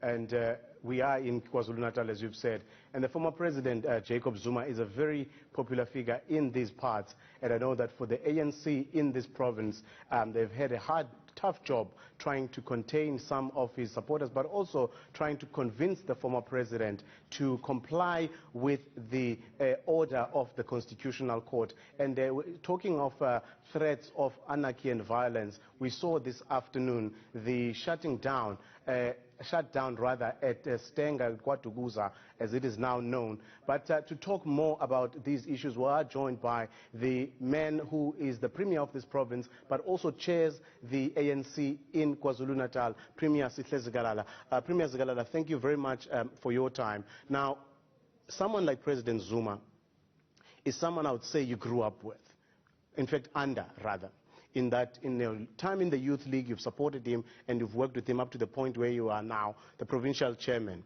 And we are in KwaZulu-Natal, as you've said. And the former president, Jacob Zuma, is a very popular figure in these parts. And I know that for the ANC in this province, they've had a tough job trying to contain some of his supporters, but also trying to convince the former president to comply with the order of the Constitutional Court. And talking of threats of anarchy and violence, we saw this afternoon the shutdown at Stenga KwaDukuza, as it is now known. But to talk more about these issues, we are joined by the man who is the premier of this province, but also chairs the ANC in KwaZulu-Natal, Premier Sihle Zikalala. Premier Zikalala, thank you very much for your time. Now, someone like President Zuma is someone I would say you grew up with, in fact, rather. In that, in your time in the Youth League, you've supported him and you've worked with him up to the point where you are now the provincial chairman.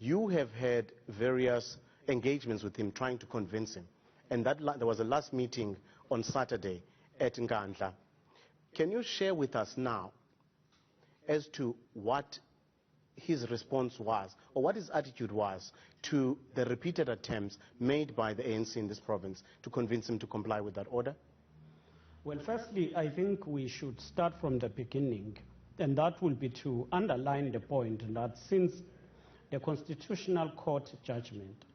You have had various engagements with him, trying to convince him. And there was a last meeting on Saturday at Nkandla. Can you share with us now as to what his response was, or what his attitude was to the repeated attempts made by the ANC in this province to convince him to comply with that order? Well, firstly, I think we should start from the beginning, and that will be to underline the point that since the Constitutional Court judgment,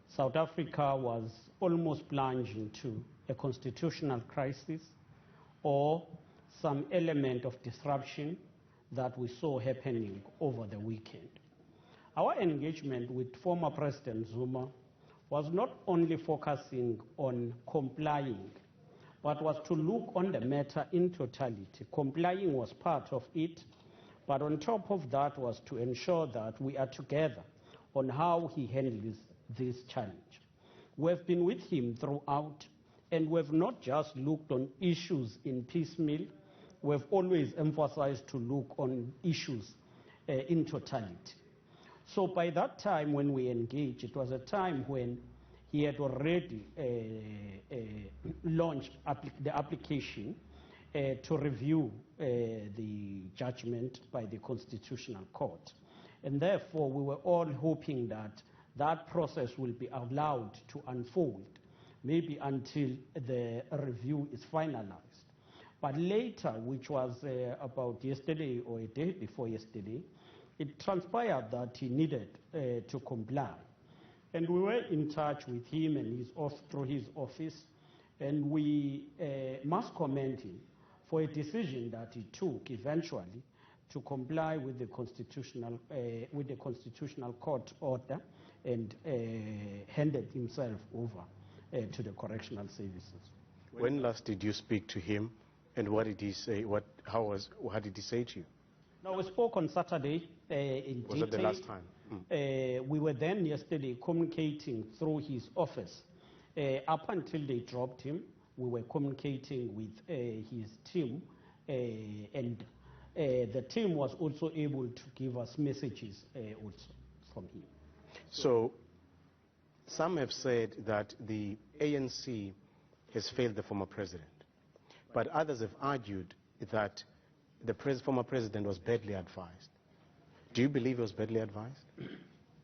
South Africa was almost plunged into a constitutional crisis or some element of disruption that we saw happening over the weekend. Our engagement with former President Zuma was not only focusing on complying, but was to look on the matter in totality. Complying was part of it, but on top of that was to ensure that we are together on how he handles this challenge. We've been with him throughout, and we've not just looked on issues in piecemeal. We've always emphasized to look on issues in totality. So by that time when we engaged, it was a time when he had already launched the application to review the judgment by the Constitutional Court. And therefore, we were all hoping that that process will be allowed to unfold, maybe until the review is finalized. But later, which was about yesterday or a day before yesterday, it transpired that he needed to comply. And we were in touch with him and through his office, and we must commend him for a decision that he took eventually to comply with the Constitutional Court order and handed himself over to the correctional services. When last did you speak to him, and what did he say? What did he say to you? Now, we spoke on Saturday in detail. Was it the last time? We were then yesterday communicating through his office. Up until they dropped him, we were communicating with his team, and the team was also able to give us messages also from him. So, some have said that the ANC has failed the former president, but others have argued that the former president was badly advised. Do you believe he was badly advised?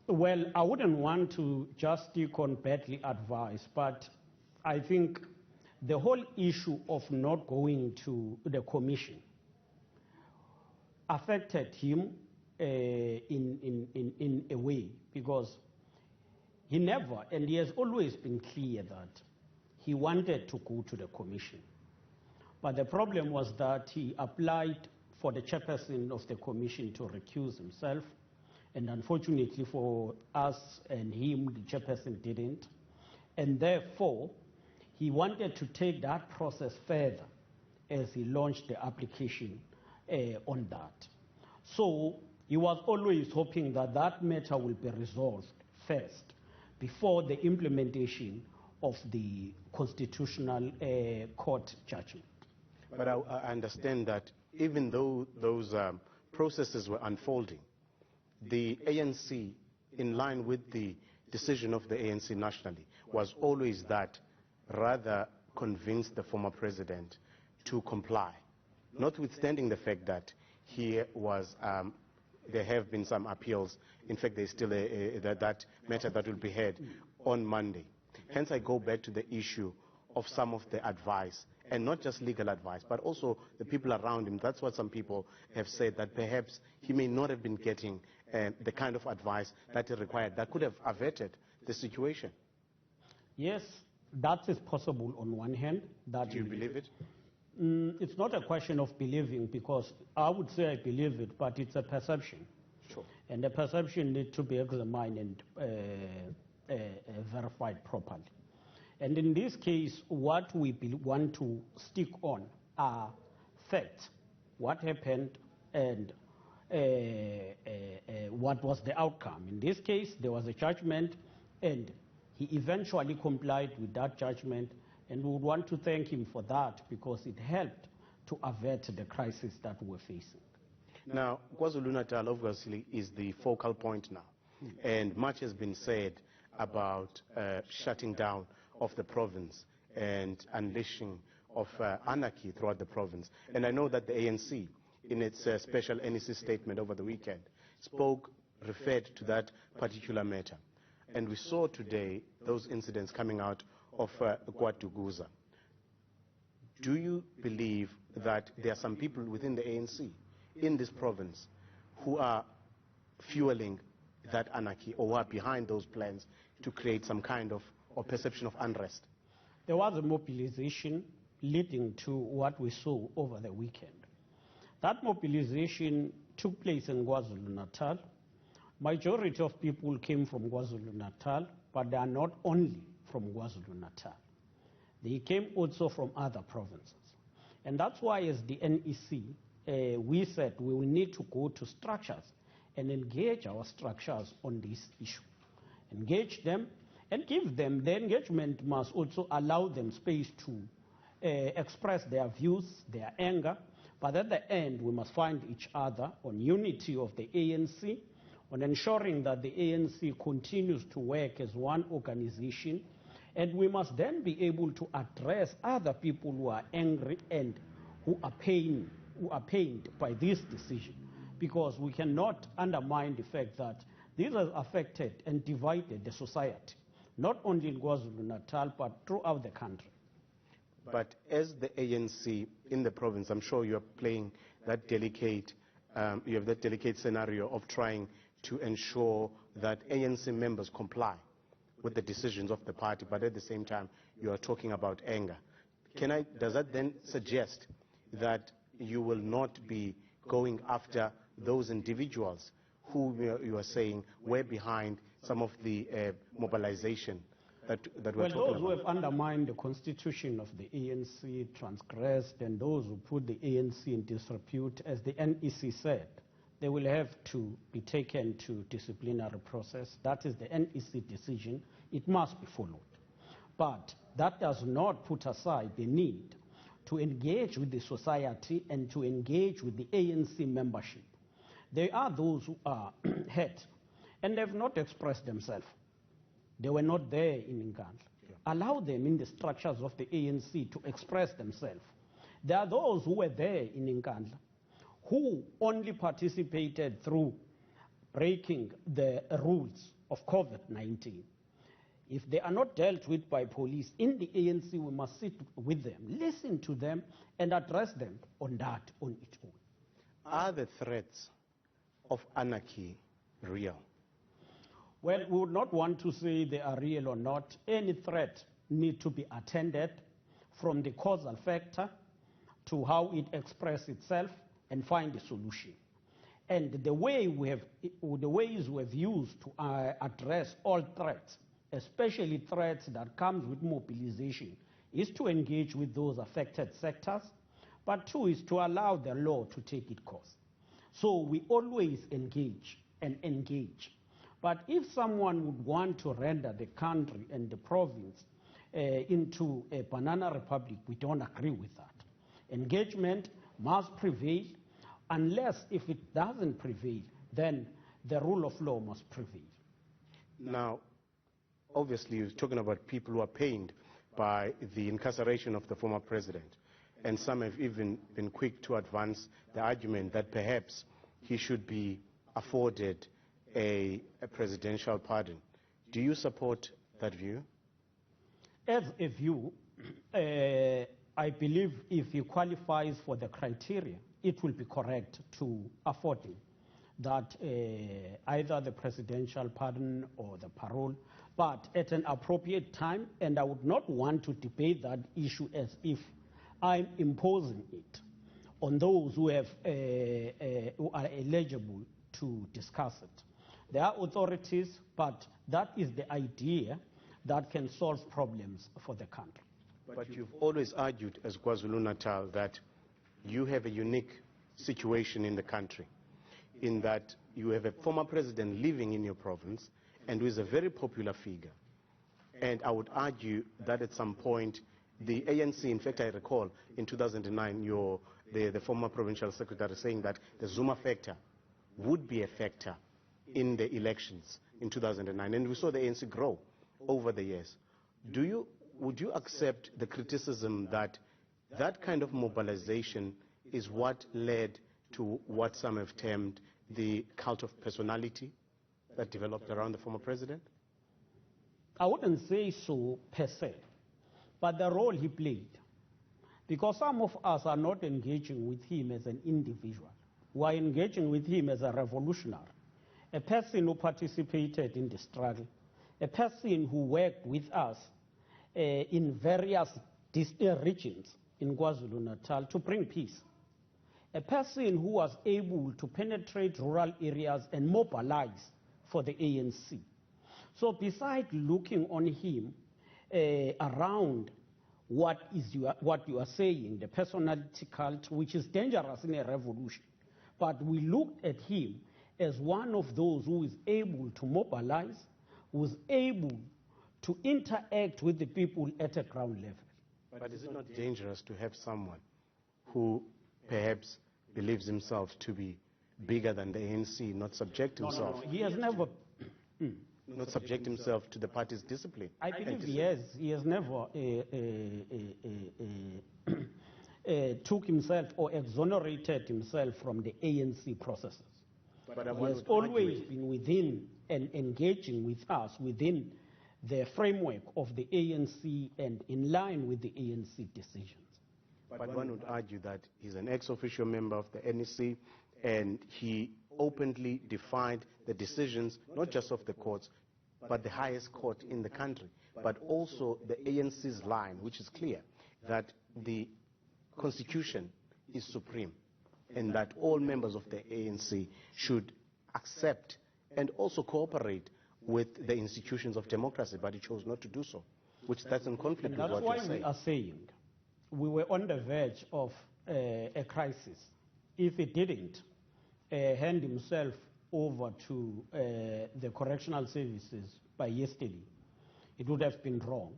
Well, I wouldn't want to just stick on badly advised, but I think the whole issue of not going to the commission affected him in a way, because he never, and he has always been clear that he wanted to go to the commission. But the problem was that he applied for the chairperson of the commission to recuse himself, and unfortunately for us and him, the chairperson didn't. And therefore, he wanted to take that process further as he launched the application on that. So he was always hoping that that matter will be resolved first before the implementation of the Constitutional Court judgment. But I understand that even though those processes were unfolding, the ANC, in line with the decision of the ANC nationally, was always that rather convince the former president to comply, notwithstanding the fact that he was there have been some appeals. In fact, there's still that matter that will be heard on Monday. Hence, I go back to the issue of some of the advice, and not just legal advice, but also the people around him. That's what some people have said, that perhaps he may not have been getting the kind of advice that is required, that could have averted the situation. Yes, that is possible on one hand. That Do you believe it? It's not a question of believing, because I would say I believe it, but it's a perception. Sure. And the perception needs to be examined and verified properly. And in this case, what we want to stick on are facts. What happened and what was the outcome. In this case, there was a judgment, and he eventually complied with that judgment, and we would want to thank him for that, because it helped to avert the crisis that we're facing. Now, KwaZulu-Natal obviously is the focal point now, and much has been said about shutting down of the province and unleashing of anarchy throughout the province. And I know that the ANC, in its special NEC statement over the weekend, referred to that particular matter. And we saw today those incidents coming out of KwaDuguza. Do you believe that there are some people within the ANC in this province who are fueling that anarchy, or who are behind those plans to create some kind of or perception of unrest? There was a mobilization leading to what we saw over the weekend. That mobilization took place in KwaZulu-Natal. Majority of people came from KwaZulu-Natal, but they are not only from KwaZulu-Natal. They came also from other provinces. And that's why, as the NEC, we said we will need to go to structures and engage our structures on this issue. Engage them and give them, the engagement must also allow them space to express their views, their anger, but at the end we must find each other on unity of the ANC, on ensuring that the ANC continues to work as one organization, and we must then be able to address other people who are angry and who are pained by this decision, because we cannot undermine the fact that this has affected and divided the society, not only in KwaZulu-Natal, but throughout the country. But as the ANC in the province, I'm sure you're playing that delicate, you have that delicate scenario of trying to ensure that ANC members comply with the decisions of the party, but at the same time, you are talking about anger. Does that then suggest that you will not be going after those individuals who you are saying were behind some of the mobilization that we're talking about? Well, those who have undermined the constitution of the ANC, transgressed, and those who put the ANC in disrepute, as the NEC said, they will have to be taken to disciplinary process. That is the NEC decision. It must be followed. But that does not put aside the need to engage with the society and to engage with the ANC membership. There are those who are hurt, and they have not expressed themselves. They were not there in Nkandla. Yeah. Allow them in the structures of the ANC to express themselves. There are those who were there in Nkandla who only participated through breaking the rules of COVID-19. If they are not dealt with by police in the ANC, we must sit with them, listen to them, and address them on that, on its own. Are the threats of anarchy real? Well, we would not want to say they are real or not. Any threat needs to be attended, from the causal factor to how it expresses itself, and find a solution. And the ways we have used to address all threats, especially threats that comes with mobilization, is to engage with those affected sectors, but two is to allow the law to take its course. So we always engage and engage. But if someone would want to render the country and the province into a banana republic, we don't agree with that. Engagement must prevail, unless if it doesn't prevail, then the rule of law must prevail. Now, obviously, you're talking about people who are pained by the incarceration of the former president, and some have even been quick to advance the argument that perhaps he should be afforded a presidential pardon. Do you support that view? As a view, I believe if he qualifies for the criteria, it will be correct to afford him that either the presidential pardon or the parole, but at an appropriate time, and I would not want to debate that issue as if I'm imposing it on those who are eligible to discuss it. There are authorities, but that is the idea that can solve problems for the country. But you've always argued as KwaZulu-Natal that you have a unique situation in the country, in that you have a former president living in your province and who is a very popular figure. And I would argue that at some point, the ANC, in fact, I recall in 2009, the former provincial secretary saying that the Zuma factor would be a factor in the elections in 2009. And we saw the ANC grow over the years. Would you accept the criticism that that kind of mobilization is what led to what some have termed the cult of personality that developed around the former president? I wouldn't say so per se, but the role he played. Because some of us are not engaging with him as an individual. We are engaging with him as a revolutionary, a person who participated in the struggle, a person who worked with us in various regions in KwaZulu-Natal to bring peace. A person who was able to penetrate rural areas and mobilize for the ANC. So besides looking on him around what you are saying, the personality cult, which is dangerous in a revolution, but we looked at him as one of those who is able to mobilize, who is able to interact with the people at a ground level. But is it not dangerous to have someone who perhaps believes himself to be bigger than the ANC, not subject himself? No. He has never... not subject himself to the party's discipline? I believe he has never took himself or exonerated himself from the ANC processes. But he has always been within and engaging with us within the framework of the ANC and in line with the ANC decisions. But one would argue that he's an ex-official member of the NEC, and he openly defied the decisions, not just of the courts, but the highest court in the country, but also the ANC's line, which is clear, that the Constitution is supreme, and that all members of the ANC should accept and also cooperate with the institutions of democracy, but he chose not to do so, which that's in conflict with what you're saying. That's why we are saying we were on the verge of a crisis. If he didn't hand himself over to the correctional services by yesterday, it would have been wrong.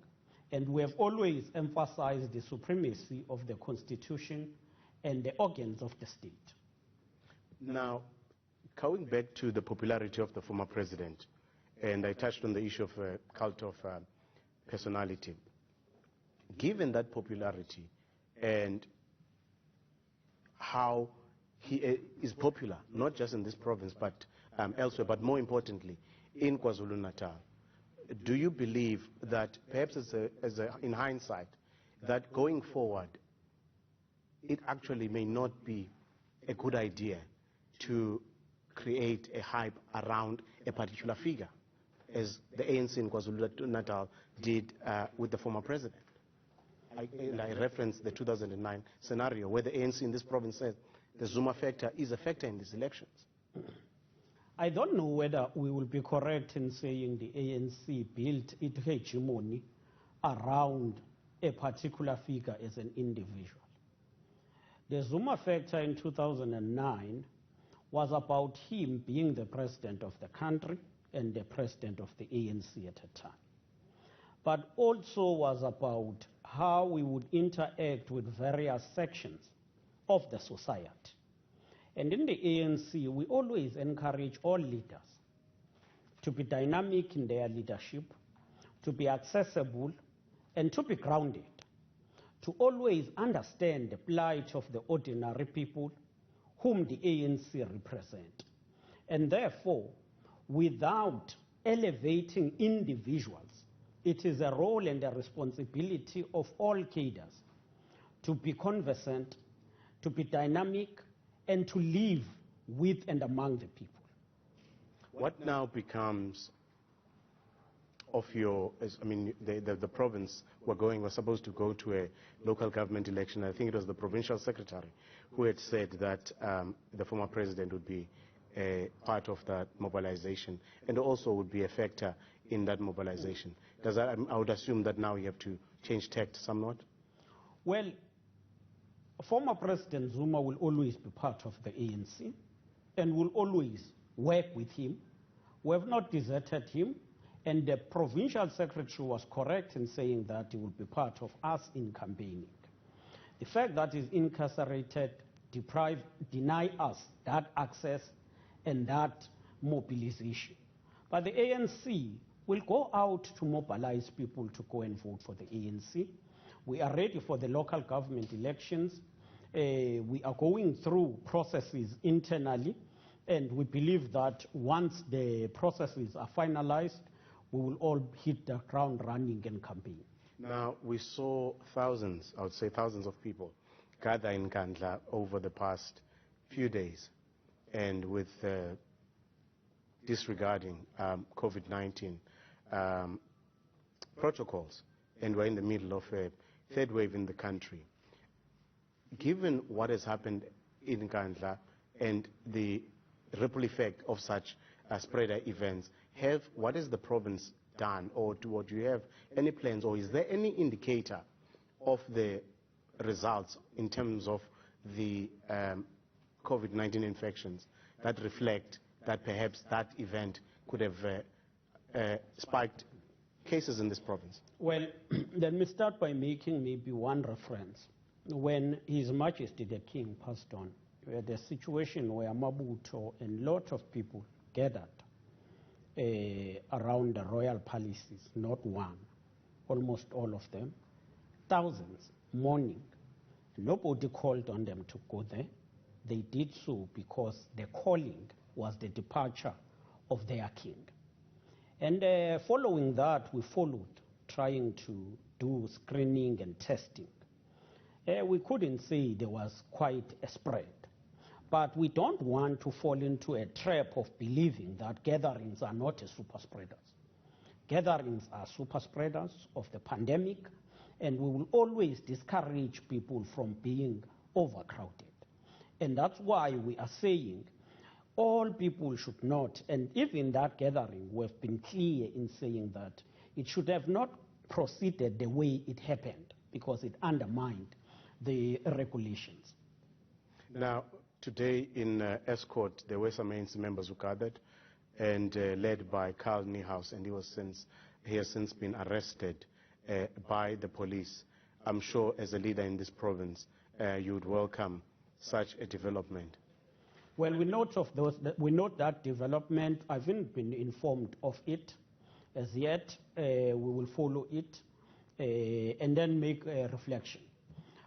And we have always emphasized the supremacy of the Constitution and the organs of the state. Now, going back to the popularity of the former president, and I touched on the issue of cult of personality. Given that popularity and how he is popular, not just in this province, but elsewhere, but more importantly, in KwaZulu-Natal, do you believe that perhaps in hindsight, that going forward, it actually may not be a good idea to create a hype around a particular figure, as the ANC in KwaZulu-Natal did with the former president? I referenced the 2009 scenario where the ANC in this province said the Zuma factor is a factor in these elections. I don't know whether we will be correct in saying the ANC built its hegemony around a particular figure as an individual. The Zuma factor in 2009 was about him being the president of the country and the president of the ANC at a time, but also was about how we would interact with various sections of the society. And in the ANC, we always encourage all leaders to be dynamic in their leadership, to be accessible, and to be grounded, to always understand the plight of the ordinary people whom the ANC represent. And therefore, without elevating individuals, it is a role and a responsibility of all cadres to be conversant, to be dynamic, and to live with and among the people. What now becomes of your, I mean, the province was supposed to go to a local government election. I think it was the provincial secretary who had said that the former president would be a part of that mobilization and also would be a factor in that mobilization. Does that, I would assume that now you have to change tact somewhat? Well, former President Zuma will always be part of the ANC and will always work with him. We have not deserted him, and the provincial secretary was correct in saying that he will be part of us in campaigning. The fact that he's incarcerated, deny us that access and that mobilization. But the ANC will go out to mobilize people to go and vote for the ANC. We are ready for the local government elections. We are going through processes internally, and we believe that once the processes are finalized, we will all hit the ground running and campaign. Now, we saw thousands, I would say thousands of people gather in Nkandla over the past few days, and with disregarding COVID-19 protocols, and we're in the middle of a third wave in the country. Given what has happened in Nkandla and the ripple effect of such spreader events, what has the province done, or do you have any plans, or is there any indicator of the results in terms of the COVID-19 infections that reflect that perhaps that event could have spiked cases in this province? Well, let me start by making maybe one reference. When His Majesty the King passed on, we had a situation where Mabuto and lots of people gathered around the royal palaces, not one, almost all of them, thousands, mourning. Nobody called on them to go there. They did so because the calling was the departure of their king. And following that, we followed, trying to do screening and testing. We couldn't say there was quite a spread. But we don't want to fall into a trap of believing that gatherings are not a super spreaders. Gatherings are super spreaders of the pandemic, and we will always discourage people from being overcrowded. And that's why we are saying all people should not, and even that gathering, we have been clear in saying that it should have not proceeded the way it happened, because it undermined the regulations. Now, today in Escort, there were some ANC members who gathered, and led by Karl Niehaus, and he has since been arrested by the police. I'm sure as a leader in this province, you would welcome such a development. Well, we note that development. I haven't been informed of it as yet. We will follow it and then make a reflection.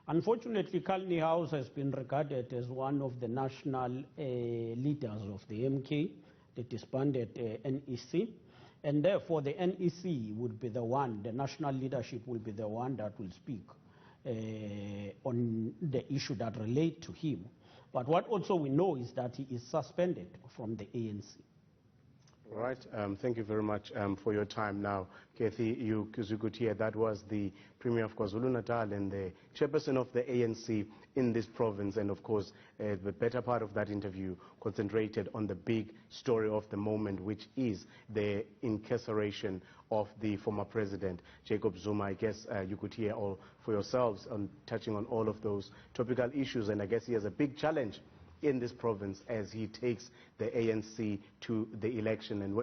Unfortunately, Karl Niehaus has been regarded as one of the national leaders of the MK, the disbanded NEC, and therefore the NEC would be the one, the national leadership will be the one that will speak on the issue that relate to him. But what also we know is that he is suspended from the ANC. All right. Thank you very much for your time. Now, Kathy, as you could hear, that was the Premier of KwaZulu-Natal and the Chairperson of the ANC in this province. And of course, the better part of that interview concentrated on the big story of the moment, which is the incarceration of the former president, Jacob Zuma. I guess you could hear all for yourselves on touching on all of those topical issues. And I guess he has a big challenge in this province as he takes the ANC to the election. And